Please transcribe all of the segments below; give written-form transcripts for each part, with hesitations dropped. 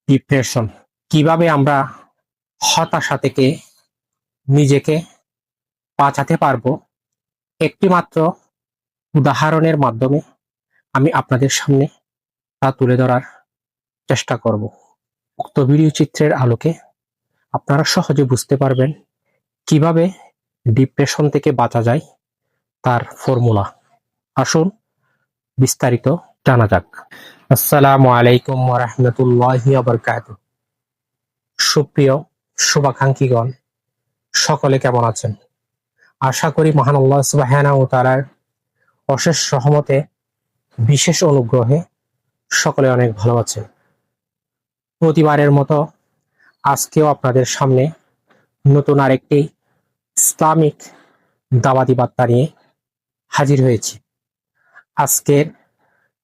Depression, কিভাবে আমরা হতাশা থেকে নিজেকে বাঁচাতে পারবো, একটি মাত্র উদাহরণের মাধ্যমে আমি আপনাদের সামনে তা তুলে ধরার চেষ্টা করব। উক্ত ভিডিও চিত্রের আলোকে আপনারা সহজে বুঝতে পারবেন কিভাবে ডিপ্রেশন থেকে বাঁচা যায়, তার ফর্মুলা। আসুন বিস্তারিত জানা যাক। আসসালামু আলাইকুম ওয়া রাহমাতুল্লাহি ওয়া বারাকাতুহু। সুপ্রিয় শুভাকাঙ্ক্ষীগণ, সকলে কেমন আছেন? আশা করি মহান আল্লাহ সুবহানাহু ওয়া তাআলার অশেষ রহমতে, বিশেষ অনুগ্রহে সকলে অনেক ভালো আছেন। প্রতিবারের মতো আজকেও আপনাদের সামনে নতুন আরেকটি ইসলামিক দাওয়াতি বার্তা নিয়ে হাজির হয়েছি। আজকের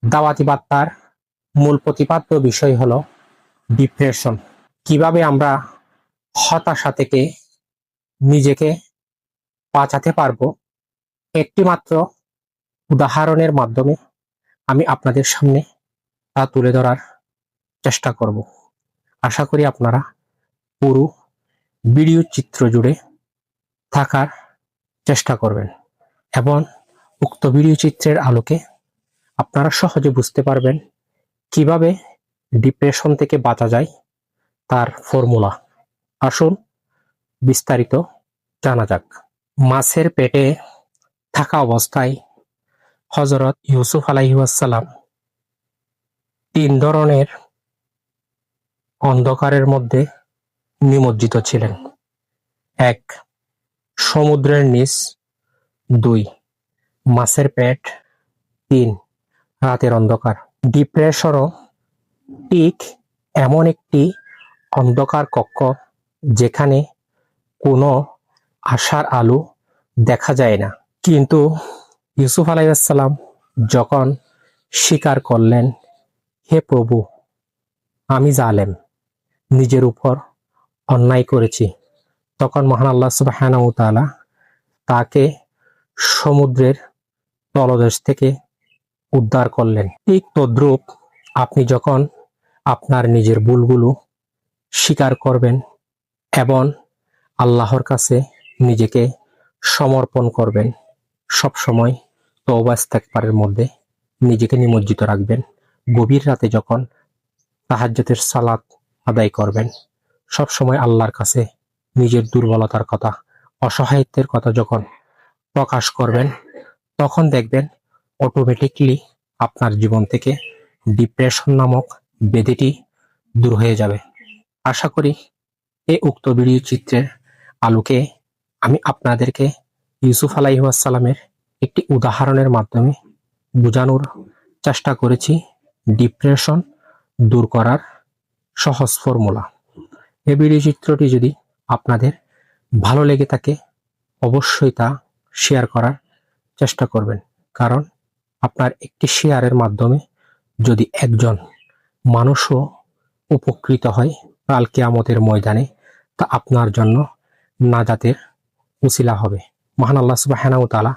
দাওয়াতি বার্তার মূল প্রতিপাদ্য বিষয় হলো ডিপ্রেশন, কিভাবে আমরা হতাশা থেকে নিজেকে বাঁচাতে পারবো, একটি মাত্র উদাহরণের মাধ্যমে আমি আপনাদের সামনে তা তুলে ধরার চেষ্টা করব। আশা করি আপনারা পুরো ভিডিও চিত্র জুড়ে থাকার চেষ্টা করবেন এবং উক্ত ভিডিও চিত্রের আলোকে আপনারা সহজে বুঝতে পারবেন কিভাবে ডিপ্রেশন থেকে বাঁচা যায়, তার ফর্মুলা। আসুন বিস্তারিত জানা যাক। মাছের পেটে থাকা অবস্থায় হযরত ইউসুফ আলাইহিস সালাম 3 ধরনের অন্ধকারের মধ্যে নিমজ্জিত ছিলেন। 1. সমুদ্রের নিচ, 2. মাছের পেট, 3. রাতের অন্ধকার। ডিপ্রেশনও ঠিক এমন একটি অন্ধকার কক্ষ যেখানে কোনো আশার আলো দেখা যায় না। কিন্তু ইউসুফ আলাইহিস সালাম যখন স্বীকার করলেন, হে প্রভু, আমি জালেম, নিজের উপর অন্যায় করেছি, তখন মহান আল্লাহ সুবহানাহু ওয়া তাআলা তাকে সমুদ্রের তলদেশ থেকে উদ্ধার করলেন। ঠিক তদ্রূপ আপনি যখন আপনার নিজের ভুলগুলো স্বীকার করবেন এবং আল্লাহর কাছে নিজেকে সমর্পণ করবেন, সবসময় তওবা ইস্তেগফারের মধ্যে নিজেকে নিমজ্জিত রাখবেন। গভীর রাতে যখন তাহাজ্জুদের সালাত আদায় করবেন, সবসময় আল্লাহর কাছে নিজের দুর্বলতার কথা, অসহায়ত্বের কথা যখন প্রকাশ করবেন, তখন দেখবেন অটোমেটিকলি আপনার জীবন থেকে ডিপ্রেশন নামক ব্যাধিটি দূর হয়ে যাবে। আশা করি এই উক্ত ভিডিও চিত্রের আলোকে আমি আপনাদেরকে ইউসুফ আলাইহিস সালামের একটি উদাহরণের মাধ্যমে বোঝানোর চেষ্টা করেছি ডিপ্রেশন দূর করার সহজ ফর্মুলা। এই ভিডিও চিত্রটি যদি আপনাদের ভালো লেগে থাকে, অবশ্যই তা শেয়ার করার চেষ্টা করবেন, কারণ আপনার একটি শেয়ারের মাধ্যমে যদি একজন মানুষও উপকৃত হয় কাল কিয়ামতের ময়দানে, তা আপনার জন্য নাজাতের উসিলা হবে। মহান আল্লাহ সুবহানাহু ওয়া তাআলা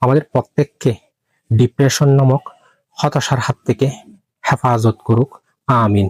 আমাদের প্রত্যেককে ডিপ্রেশন নামক হতাশার হাত থেকে হেফাজত করুক। আমিন।